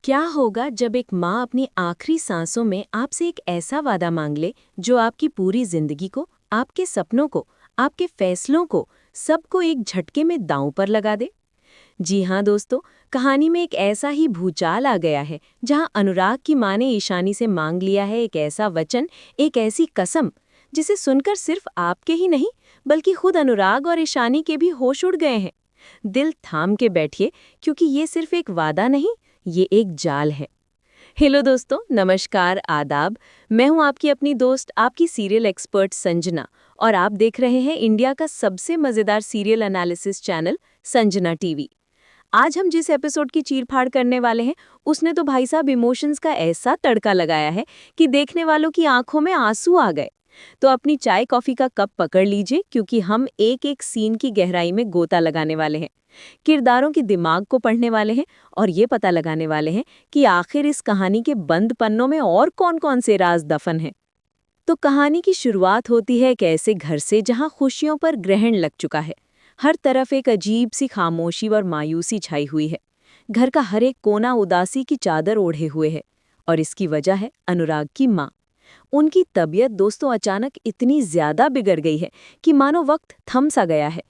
क्या होगा जब एक माँ अपनी आखिरी सांसों में आपसे एक ऐसा वादा मांग ले जो आपकी पूरी जिंदगी को, आपके सपनों को, आपके फैसलों को, सबको एक झटके में दांव पर लगा दे? जी हाँ दोस्तों, कहानी में एक ऐसा ही भूचाल आ गया है जहाँ अनुराग की माँ ने ईशानी से मांग लिया है एक ऐसा वचन, एक ऐसी कसम जिसे सुनकर सिर्फ आपके ही नहीं बल्कि खुद अनुराग और ईशानी के भी होश उड़ गए हैं। दिल थाम के बैठिए, क्योंकि ये सिर्फ एक वादा नहीं, ये एक जाल है। हेलो दोस्तों, नमस्कार, आदाब। मैं हूं आपकी अपनी दोस्त, आपकी सीरियल एक्सपर्ट संजना, और आप देख रहे हैं इंडिया का सबसे मजेदार serial analysis channel Sanjana TV. आज हम जिस एपिसोड की चीरफाड़ करने वाले हैं, उसने तो भाई साहब इमोशंस का ऐसा तड़का लगाया है कि देखने वालों की आंखों में आंसू आ गए। तो अपनी चाय कॉफी का कप पकड़ लीजिए, क्योंकि हम एक एक सीन की गहराई में गोता लगाने वाले हैं, किरदारों के दिमाग को पढ़ने वाले हैं और ये पता लगाने वाले हैं कि आखिर इस कहानी के बंद पन्नों में और कौन-कौन से राज दफन हैं। तो कहानी की शुरुआत होती है एक ऐसे घर से जहां खुशियों पर ग्रहण लग चुका है। हर तरफ एक अजीब सी खामोशी और मायूसी छाई हुई है। घर का हर एक कोना उदासी की चादर ओढ़े हुए है, और इसकी वजह है अनुराग की माँ। उनकी तबीयत दोस्तों अचानक इतनी ज्यादा बिगड़ गई है कि मानो वक्त थम सा गया है।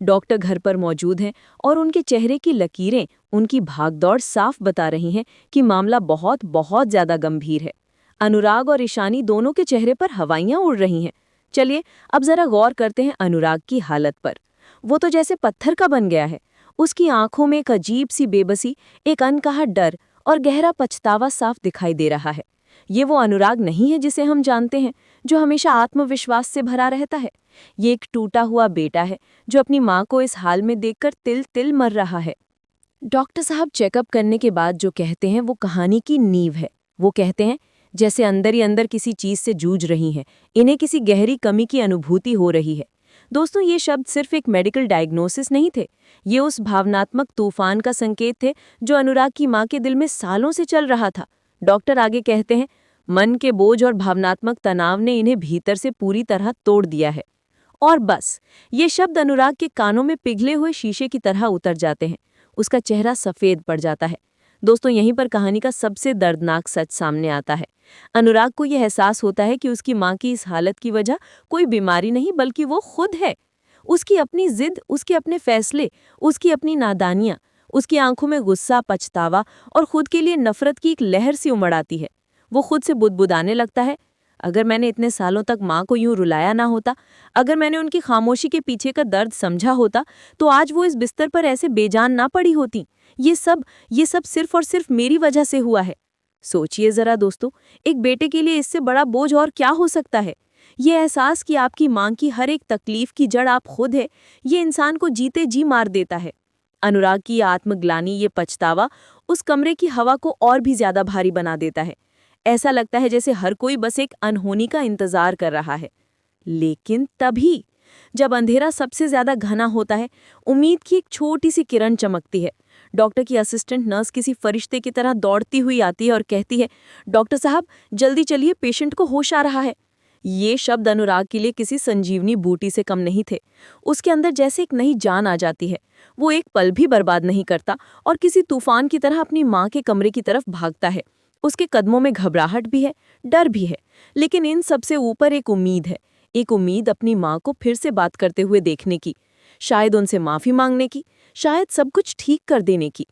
डॉक्टर घर पर मौजूद हैं और उनके चेहरे की लकीरें, उनकी भागदौड़ साफ बता रही हैं कि मामला बहुत बहुत ज्यादा गंभीर है। अनुराग और ईशानी दोनों के चेहरे पर हवाइयां उड़ रही हैं। चलिए अब जरा गौर करते हैं अनुराग की हालत पर। वो तो जैसे पत्थर का बन गया है। उसकी आंखों में एक अजीब सी बेबसी, एक अनकहा डर और गहरा पछतावा साफ दिखाई दे रहा है। ये वो अनुराग नहीं है जिसे हम जानते हैं, जो हमेशा आत्मविश्वास से भरा रहता है। ये एक टूटा हुआ बेटा है जो अपनी माँ को इस हाल में देखकर तिल तिल मर रहा है। डॉक्टर साहब चेकअप करने के बाद जो कहते हैं वो कहानी की नींव है। वो कहते हैं जैसे अंदर ही अंदर किसी चीज से जूझ रही हैं, इन्हें किसी गहरी कमी की अनुभूति हो रही है। दोस्तों, ये शब्द सिर्फ एक मेडिकल डायग्नोसिस नहीं थे। ये उस भावनात्मक तूफान का संकेत थे जो अनुराग की माँ के दिल में सालों से चल रहा था। डॉक्टर आगे कहते हैं, मन के बोझ और भावनात्मक तनाव ने इन्हें भीतर से पूरी तरह तोड़ दिया है। और बस ये शब्द अनुराग के कानों में पिघले हुए शीशे की तरह उतर जाते हैं। उसका चेहरा सफेद पड़ जाता है। दोस्तों, यहीं पर कहानी का सबसे दर्दनाक सच सामने आता है। अनुराग को यह एहसास होता है कि उसकी माँ की इस हालत की वजह कोई बीमारी नहीं बल्कि वो खुद है। उसकी अपनी जिद, उसके अपने फैसले, उसकी अपनी नादानियां। उसकी आंखों में गुस्सा, पछतावा और खुद के लिए नफरत की एक लहर सी उमड़ आती है। वो खुद से बुदबुदाने लगता है, अगर मैंने इतने सालों तक माँ को यूं रुलाया ना होता, अगर मैंने उनकी खामोशी के पीछे का दर्द समझा होता, तो आज वो इस बिस्तर पर ऐसे बेजान ना पड़ी होती। ये सब सिर्फ और सिर्फ मेरी वजह से हुआ है। सोचिए जरा दोस्तों, एक बेटे के लिए इससे बड़ा बोझ और क्या हो सकता है? ये एहसास कि आपकी माँ की हर एक तकलीफ की जड़ आप खुद है, ये इंसान को जीते जी मार देता है। अनुराग की आत्मग्लानि, ये पछतावा उस कमरे की हवा को और भी ज्यादा भारी बना देता है। ऐसा लगता है जैसे हर कोई बस एक अनहोनी का इंतजार कर रहा है। लेकिन तभी जब अंधेरा सबसे ज्यादा घना होता है, उम्मीद की एक छोटी सी किरण चमकती है। डॉक्टर की असिस्टेंट नर्स किसी फरिश्ते की तरह दौड़ती हुई आती है और कहती है, डॉक्टर साहब जल्दी चलिए, पेशेंट को होश आ रहा है। ये शब्द अनुराग के लिए किसी संजीवनी बूटी से कम नहीं थे। उसके अंदर जैसे एक नई जान आ जाती है। वो एक पल भी बर्बाद नहीं करता और किसी तूफान की तरह अपनी माँ के कमरे की तरफ भागता है। उसके कदमों में घबराहट भी है, डर भी है, लेकिन इन सबसे ऊपर एक उम्मीद है। एक उम्मीद अपनी माँ को फिर से बात करते हुए देखने की, शायद उनसे माफी मांगने की, शायद सब कुछ ठीक कर देने की।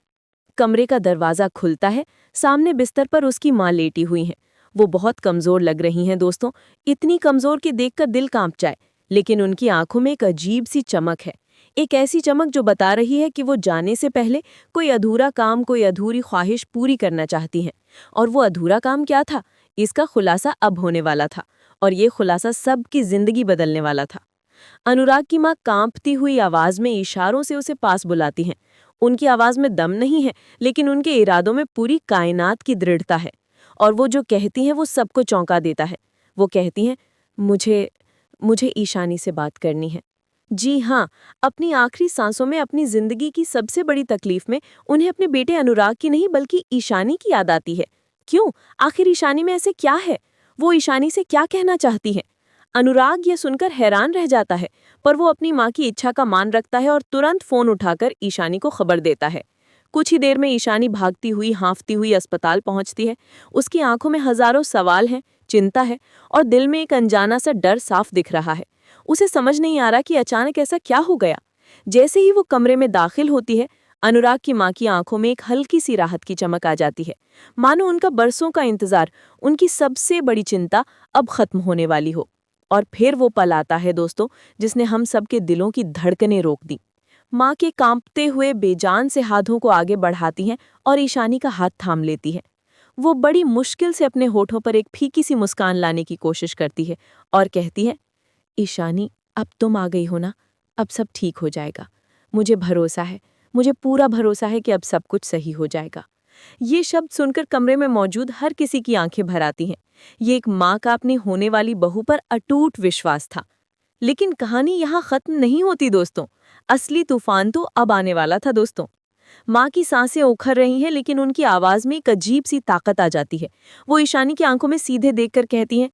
कमरे का दरवाजा खुलता है। सामने बिस्तर पर उसकी माँ लेटी हुई हैं। वो बहुत कमजोर लग रही हैं दोस्तों, इतनी कमजोर कि देखकर दिल कांप जाए। लेकिन उनकी आंखों में एक अजीब सी चमक है, एक ऐसी चमक जो बता रही है कि वो जाने से पहले कोई अधूरा काम, कोई अधूरी ख्वाहिश पूरी करना चाहती हैं। और वो अधूरा काम क्या था, इसका खुलासा अब होने वाला था, और ये खुलासा सबकी जिंदगी बदलने वाला था। अनुराग की माँ कांपती हुई आवाज में इशारों से उसे पास बुलाती हैं। उनकी आवाज में दम नहीं है, लेकिन उनके इरादों में पूरी कायनात की दृढ़ता है। और वो जो कहती हैं वो सबको चौंका देता है। वो कहती हैं, मुझे मुझे ईशानी से बात करनी है। जी हाँ, अपनी आखिरी सांसों में, अपनी जिंदगी की सबसे बड़ी तकलीफ में उन्हें अपने बेटे अनुराग की नहीं बल्कि ईशानी की याद आती है। क्यों? आखिर ईशानी में ऐसे क्या है? वो ईशानी से क्या कहना चाहती है? अनुराग ये सुनकर हैरान रह जाता है, पर वो अपनी माँ की इच्छा का मान रखता है और तुरंत फोन उठाकर ईशानी को खबर देता है। कुछ ही देर में ईशानी भागती हुई हाँफती हुई अस्पताल पहुंचती है। उसकी आंखों में हजारों सवाल हैं, चिंता है और दिल में एक अनजाना सा डर साफ दिख रहा है। उसे समझ नहीं आ रहा कि अचानक ऐसा क्या हो गया। जैसे ही वो कमरे में दाखिल होती है, अनुराग की माँ की आंखों में एक हल्की सी राहत की चमक आ जाती है, मानो उनका बरसों का इंतजार, उनकी सबसे बड़ी चिंता अब खत्म होने वाली हो। और फिर वो पल आता है दोस्तों, जिसने हम सबके दिलों की धड़कनें रोक दी। माँ के कांपते हुए बेजान से हाथों को आगे बढ़ाती हैं और ईशानी का हाथ थाम लेती है। वो बड़ी मुश्किल से अपने होठों पर एक फीकी सी मुस्कान लाने की कोशिश करती है और कहती है, ईशानी, अब तुम आ गई हो ना, अब सब ठीक हो जाएगा। मुझे भरोसा है, मुझे पूरा भरोसा है कि अब सब कुछ सही हो जाएगा। ये शब्द सुनकर कमरे में मौजूद हर किसी की आंखें भर आती हैं। ये एक माँ का अपनी होने वाली बहू पर अटूट विश्वास था। लेकिन कहानी यहाँ खत्म नहीं होती दोस्तों। असली तूफान तो अब आने वाला था दोस्तों। माँ की सांसें उखड़ रही हैं, लेकिन उनकी आवाज में एक अजीब सी ताकत आ जाती है। वो ईशानी की आंखों में सीधे देखकर कहती हैं,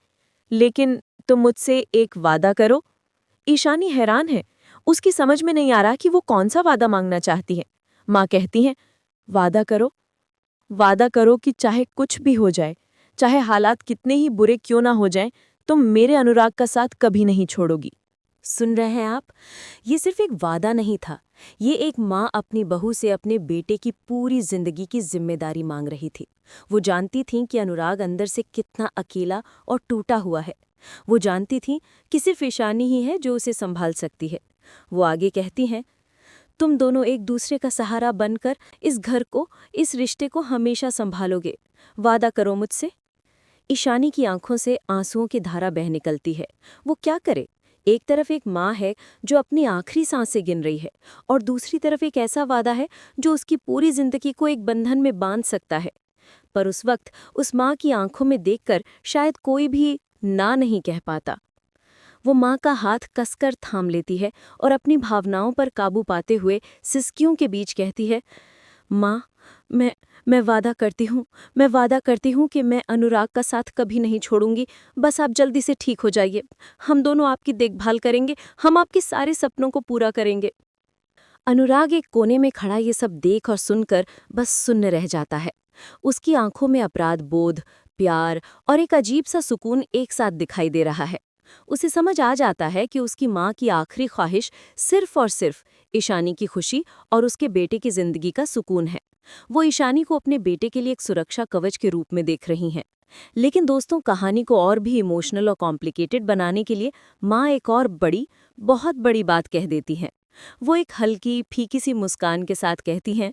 लेकिन तुम मुझसे एक वादा करो। ईशानी हैरान है, उसकी समझ में नहीं आ रहा कि वो कौन सा वादा मांगना चाहती है। माँ कहती हैं, वादा करो, वादा करो कि चाहे कुछ भी हो जाए, चाहे हालात कितने ही बुरे क्यों ना हो जाएं, तुम मेरे अनुराग का साथ कभी नहीं छोड़ोगी। सुन रहे हैं आप? ये सिर्फ एक वादा नहीं था, ये एक माँ अपनी बहू से अपने बेटे की पूरी जिंदगी की जिम्मेदारी मांग रही थी। वो जानती थीं कि अनुराग अंदर से कितना अकेला और टूटा हुआ है। वो जानती थीं कि सिर्फ ईशानी ही है जो उसे संभाल सकती है। वो आगे कहती हैं, तुम दोनों एक दूसरे का सहारा बनकर इस घर को, इस रिश्ते को हमेशा संभालोगे। वादा करो मुझसे। ईशानी की आंखों से आंसुओं की धारा बह निकलती है। वो क्या करे? एक तरफ एक माँ है जो अपनी आखिरी सांसें गिन रही है, और दूसरी तरफ एक ऐसा वादा है जो उसकी पूरी जिंदगी को एक बंधन में बांध सकता है। पर उस वक्त उस माँ की आंखों में देखकर शायद कोई भी ना नहीं कह पाता। वो माँ का हाथ कसकर थाम लेती है और अपनी भावनाओं पर काबू पाते हुए सिसकियों के बीच कहती है, माँ, मैं वादा करती हूँ कि मैं अनुराग का साथ कभी नहीं छोड़ूंगी। बस आप जल्दी से ठीक हो जाइए। हम दोनों आपकी देखभाल करेंगे, हम आपके सारे सपनों को पूरा करेंगे। अनुराग एक कोने में खड़ा ये सब देख और सुनकर बस सुन्न रह जाता है। उसकी आंखों में अपराध बोध, प्यार और एक अजीब सा सुकून एक साथ दिखाई दे रहा है। उसे समझ आ जाता है कि उसकी माँ की आखिरी ख्वाहिश सिर्फ और सिर्फ ईशानी की खुशी और उसके बेटे की जिंदगी का सुकून है। वो ईशानी को अपने बेटे के लिए एक सुरक्षा कवच के रूप में देख रही हैं। लेकिन दोस्तों, कहानी को और भी इमोशनल और कॉम्प्लिकेटेड बनाने के लिए माँ एक और बहुत बड़ी बात कह देती हैं। वो एक हल्की फीकी सी मुस्कान के साथ कहती हैं,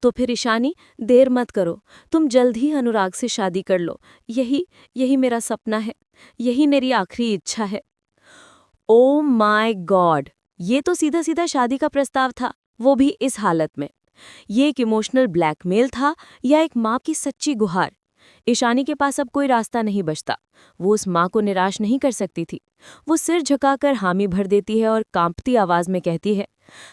तो फिर ईशानी, देर मत करो, तुम जल्द ही अनुराग से शादी कर लो। यही मेरा सपना है, यही मेरी आखिरी इच्छा है। Oh my God! ये तो सीधा सीधा शादी का प्रस्ताव था, वो भी इस हालत में। ये एक इमोशनल ब्लैकमेल था या एक माँ की सच्ची गुहार? ईशानी के पास अब कोई रास्ता नहीं बचता। वो उस माँ को निराश नहीं कर सकती थी। वो सिर झुकाकर हामी भर देती है और कांपती आवाज में कहती है,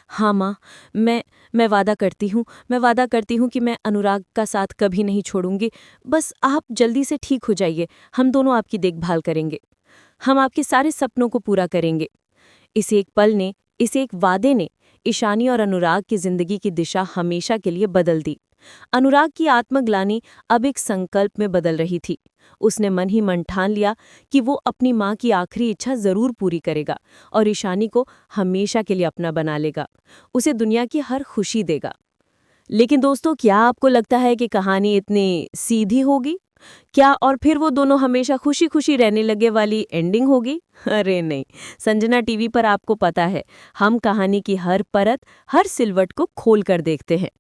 हाँ माँ, मैं वादा करती हूँ कि मैं अनुराग का साथ कभी नहीं छोड़ूंगी। बस आप जल्दी से ठीक हो जाइए, हम दोनों आपकी देखभाल करेंगे, हम आपके सारे सपनों को पूरा करेंगे। इस एक पल ने, इस एक वादे ने ईशानी और अनुराग की जिंदगी की दिशा हमेशा के लिए बदल दी। अनुराग की आत्मग्लानि अब एक संकल्प में बदल रही थी। उसने मन ही मन ठान लिया कि वो अपनी माँ की आखिरी इच्छा जरूर पूरी करेगा और ईशानी को हमेशा के लिए अपना बना लेगा, उसे दुनिया की हर खुशी देगा। लेकिन दोस्तों, क्या आपको लगता है कि कहानी इतनी सीधी होगी? क्या और फिर वो दोनों हमेशा खुशी खुशी रहने लगे वाली एंडिंग होगी? अरे नहीं, संजना टीवी पर आपको पता है, हम कहानी की हर परत, हर सिलवट को खोल कर देखते हैं।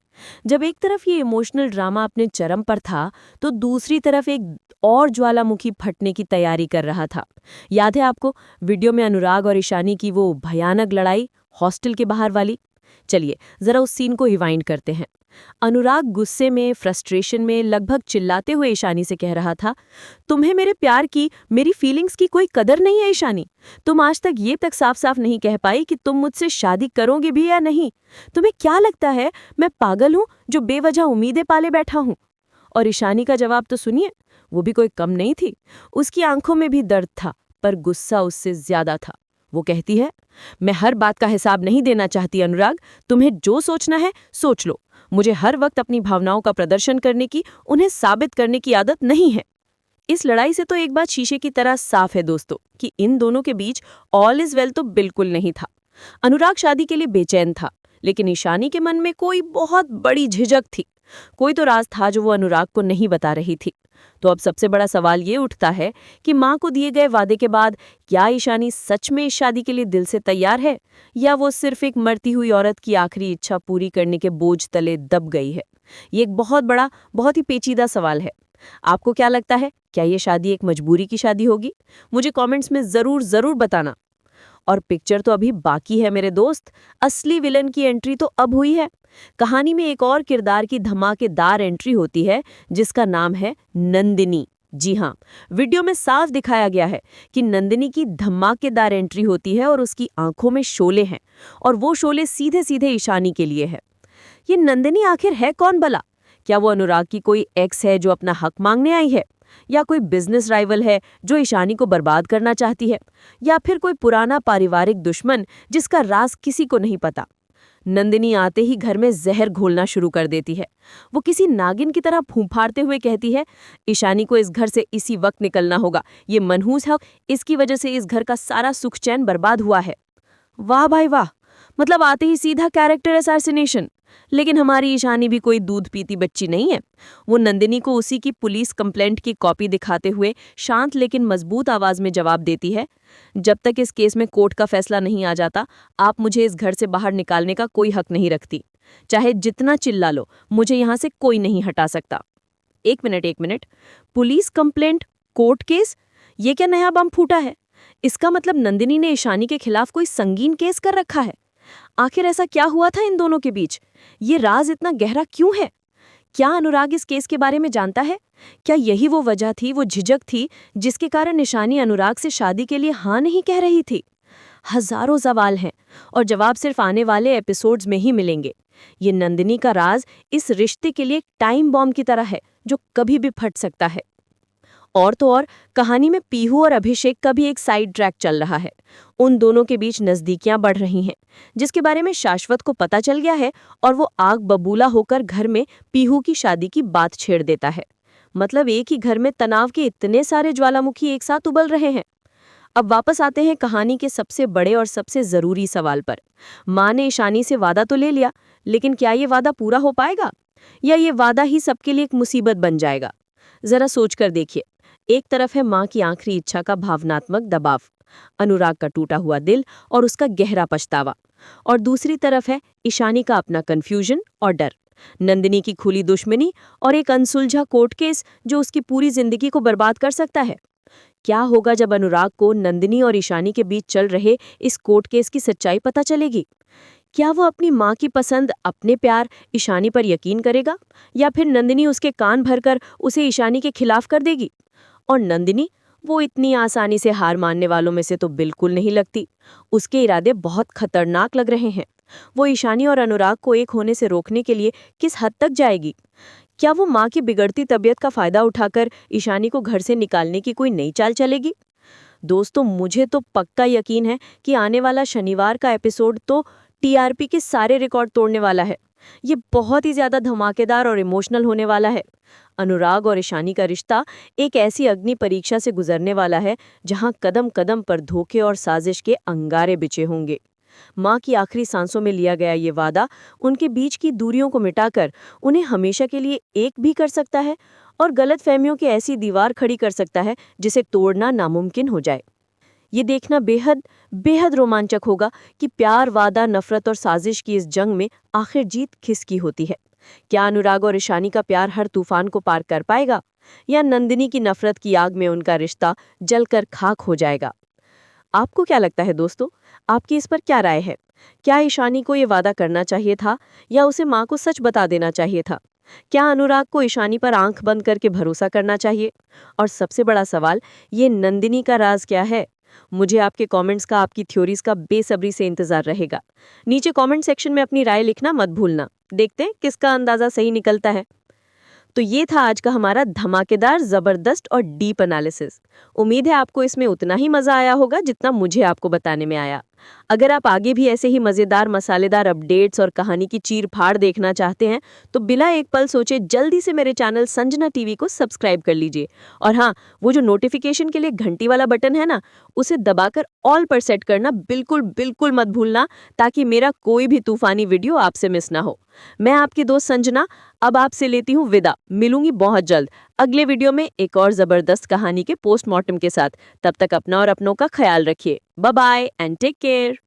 जब एक तरफ ये इमोशनल ड्रामा अपने चरम पर था, तो दूसरी तरफ एक और ज्वालामुखी फटने की तैयारी कर रहा था। याद है आपको वीडियो में अनुराग और ईशानी की वो भयानक लड़ाई हॉस्टल के बाहर वाली? चलिए जरा उस सीन को रिवाइंड करते हैं। अनुराग गुस्से में, फ्रस्ट्रेशन में, लगभग चिल्लाते हुए ईशानी से कह रहा था, तुम्हें मेरे प्यार की, मेरी फीलिंग्स की कोई कदर नहीं है ईशानी। तुम आज तक ये तक साफ साफ नहीं कह पाई कि तुम मुझसे शादी करोगे भी या नहीं। तुम्हें क्या लगता है मैं पागल हूँ जो बेवजह उम्मीदें पाले बैठा हूँ? और ईशानी का जवाब तो सुनिए, वो भी कोई कम नहीं थी। उसकी आंखों में भी दर्द था, पर गुस्सा उससे ज्यादा था। वो कहती है, मैं हर बात का हिसाब नहीं देना चाहती अनुराग, तुम्हें जो सोचना है सोच लो। मुझे हर वक्त अपनी भावनाओं का प्रदर्शन करने की, उन्हें साबित करने की आदत नहीं है। इस लड़ाई से तो एक बात शीशे की तरह साफ है दोस्तों कि इन दोनों के बीच ऑल इज वेल तो बिल्कुल नहीं था। अनुराग शादी के लिए बेचैन था, लेकिन ईशानी के मन में कोई बहुत बड़ी झिझक थी। कोई तो राज था जो वो अनुराग को नहीं बता रही थी। तो अब सबसे बड़ा सवाल ये उठता है कि माँ को दिए गए वादे के बाद क्या ईशानी सच में इस शादी के लिए दिल से तैयार है, या वो सिर्फ एक मरती हुई औरत की आखिरी इच्छा पूरी करने के बोझ तले दब गई है। ये एक बहुत बड़ा, बहुत ही पेचीदा सवाल है। आपको क्या लगता है, क्या ये शादी एक मजबूरी की शादी होगी? मुझे कमेंट्स में जरूर बताना। और पिक्चर तो अभी बाकी है मेरे दोस्त। असली विलन की एंट्री तो अब हुई है। कहानी में एक और किरदार की धमाकेदार एंट्री होती है, जिसका नाम है नंदिनी। जी हाँ, वीडियो में साफ दिखाया गया है कि नंदिनी की धमाकेदार एंट्री होती है और उसकी आंखों में शोले हैं, और वो शोले सीधे सीधे ईशानी के लिए है। ये नंदिनी आखिर है कौन भला? क्या वो अनुराग की कोई एक्स है जो अपना हक मांगने आई है, या कोई बिजनेस राइवल है जो ईशानी को बर्बाद करना चाहती है, या फिर कोई पुराना पारिवारिक दुश्मन जिसका राज किसी को नहीं पता? नंदिनी आते ही घर में जहर घोलना शुरू कर देती है। वो किसी नागिन की तरह फूंफाड़ते हुए कहती है, ईशानी को इस घर से इसी वक्त निकलना होगा। ये मनहूस है, इसकी वजह से इस घर का सारा सुख चैन बर्बाद हुआ है। वाह भाई वाह, मतलब आते ही सीधा कैरेक्टर असैसिनेशन। लेकिन हमारी ईशानी भी कोई दूध पीती बच्ची नहीं है। वो नंदिनी को उसी की पुलिस कंप्लेंट की कॉपी दिखाते हुए शांत लेकिन मजबूत आवाज में जवाब देती है, जब तक इस केस में कोर्ट का फैसला नहीं आ जाता, आप मुझे इस घर से बाहर निकालने का कोई हक नहीं रखती। चाहे जितना चिल्ला लो, मुझे यहाँ से कोई नहीं हटा सकता। एक minute, police complaint, court case, ये क्या नया बम फूटा है? इसका मतलब नंदिनी ने ईशानी के खिलाफ कोई संगीन केस कर रखा है। आखिर ऐसा क्या हुआ था इन दोनों के बीच? ये राज इतना गहरा क्यों है? क्या अनुराग इस केस के बारे में जानता है? क्या यही वो वजह थी, वो झिझक थी, जिसके कारण ईशानी अनुराग से शादी के लिए हाँ नहीं कह रही थी? हजारों सवाल हैं, और जवाब सिर्फ आने वाले एपिसोड्स में ही मिलेंगे। ये नंदिनी का राज इस रिश्ते के लिए टाइम बॉम्ब की तरह है, जो कभी भी फट सकता है। और तो और, कहानी में पीहू और अभिषेक का भी एक साइड ट्रैक चल रहा है। उन दोनों के बीच नजदीकियां बढ़ रही हैं, जिसके बारे में शाश्वत को पता चल गया है, और वो आग बबूला होकर घर में पीहू की शादी की बात छेड़ देता है। मतलब एक ही घर में तनाव के इतने सारे ज्वालामुखी एक साथ उबल रहे हैं। अब वापस आते हैं कहानी के सबसे बड़े और सबसे जरूरी सवाल पर। माँ ने ईशानी से वादा तो ले लिया, लेकिन क्या ये वादा पूरा हो पाएगा, या ये वादा ही सबके लिए एक मुसीबत बन जाएगा? जरा सोच कर देखिए। एक तरफ है माँ की आखिरी इच्छा का भावनात्मक दबाव, अनुराग का टूटा हुआ दिल और उसका गहरा पछतावा, और दूसरी तरफ है ईशानी का अपना कंफ्यूजन और डर, नंदिनी की खुली दुश्मनी और एक अनसुलझा कोर्ट केस जो उसकी पूरी जिंदगी को बर्बाद कर सकता है। क्या होगा जब अनुराग को नंदिनी और ईशानी के बीच चल रहे इस कोर्ट केस की सच्चाई पता चलेगी? क्या वो अपनी माँ की पसंद, अपने प्यार ईशानी पर यकीन करेगा, या फिर नंदिनी उसके कान भरकर उसे ईशानी के खिलाफ कर देगी? और नंदिनी, वो इतनी आसानी से हार मानने वालों में से तो बिल्कुल नहीं लगती। उसके इरादे बहुत खतरनाक लग रहे हैं। वो ईशानी और अनुराग को एक होने से रोकने के लिए किस हद तक जाएगी? क्या वो माँ की बिगड़ती तबीयत का फायदा उठाकर ईशानी को घर से निकालने की कोई नई चाल चलेगी? दोस्तों, मुझे तो पक्का यकीन है कि आने वाला शनिवार का एपिसोड तो टीआरपी के सारे रिकॉर्ड तोड़ने वाला है। ये बहुत ही ज्यादा धमाकेदार और इमोशनल होने वाला है। अनुराग और ईशानी का रिश्ता एक ऐसी अग्नि परीक्षा से गुजरने वाला है, जहां कदम कदम पर धोखे और साजिश के अंगारे बिछे होंगे। माँ की आखिरी सांसों में लिया गया ये वादा उनके बीच की दूरियों को मिटाकर उन्हें हमेशा के लिए एक भी कर सकता है, और गलतफहमियों की ऐसी दीवार खड़ी कर सकता है जिसे तोड़ना नामुमकिन हो जाए। ये देखना बेहद बेहद रोमांचक होगा कि प्यार, वादा, नफरत और साजिश की इस जंग में आखिर जीत किसकी होती है। क्या अनुराग और ईशानी का प्यार हर तूफान को पार कर पाएगा, या नंदिनी की नफरत की आग में उनका रिश्ता जलकर खाक हो जाएगा? आपको क्या लगता है दोस्तों? आपकी इस पर क्या राय है? क्या ईशानी को ये वादा करना चाहिए था, या उसे माँ को सच बता देना चाहिए था? क्या अनुराग को ईशानी पर आंख बंद करके भरोसा करना चाहिए? और सबसे बड़ा सवाल, ये नंदिनी का राज क्या है? मुझे आपके कमेंट्स का, आपकी थ्योरीज का बेसब्री से इंतजार रहेगा। नीचे कमेंट सेक्शन में अपनी राय लिखना मत भूलना। देखते हैं किसका अंदाजा सही निकलता है। तो ये था आज का हमारा धमाकेदार, जबरदस्त और डीप एनालिसिस। उम्मीद है आपको इसमें उतना ही मजा आया होगा जितना मुझे आपको बताने में आया। अगर आप आगे भी ऐसे ही मज़ेदार मसालेदार अपडेट्स और कहानी की चीर-फाड़ देखना चाहते हैं, तो बिना एक पल सोचे जल्दी से मेरे चैनल संजना टीवी को सब्सक्राइब कर लीजिए। और हाँ, वो जो नोटिफिकेशन के लिए घंटी वाला बटन है ना, उसे दबाकर ऑल पर सेट करना बिल्कुल बिल्कुल मत भूलना, ताकि मेरा कोई भी तूफानी वीडियो आपसे मिस ना हो। मैं आपकी दोस्त संजना अब आपसे लेती हूँ विदा। मिलूंगी बहुत जल्द अगले वीडियो में एक और जबरदस्त कहानी के पोस्टमार्टम के साथ। तब तक अपना और अपनों का ख्याल रखिए। Bye bye and take care.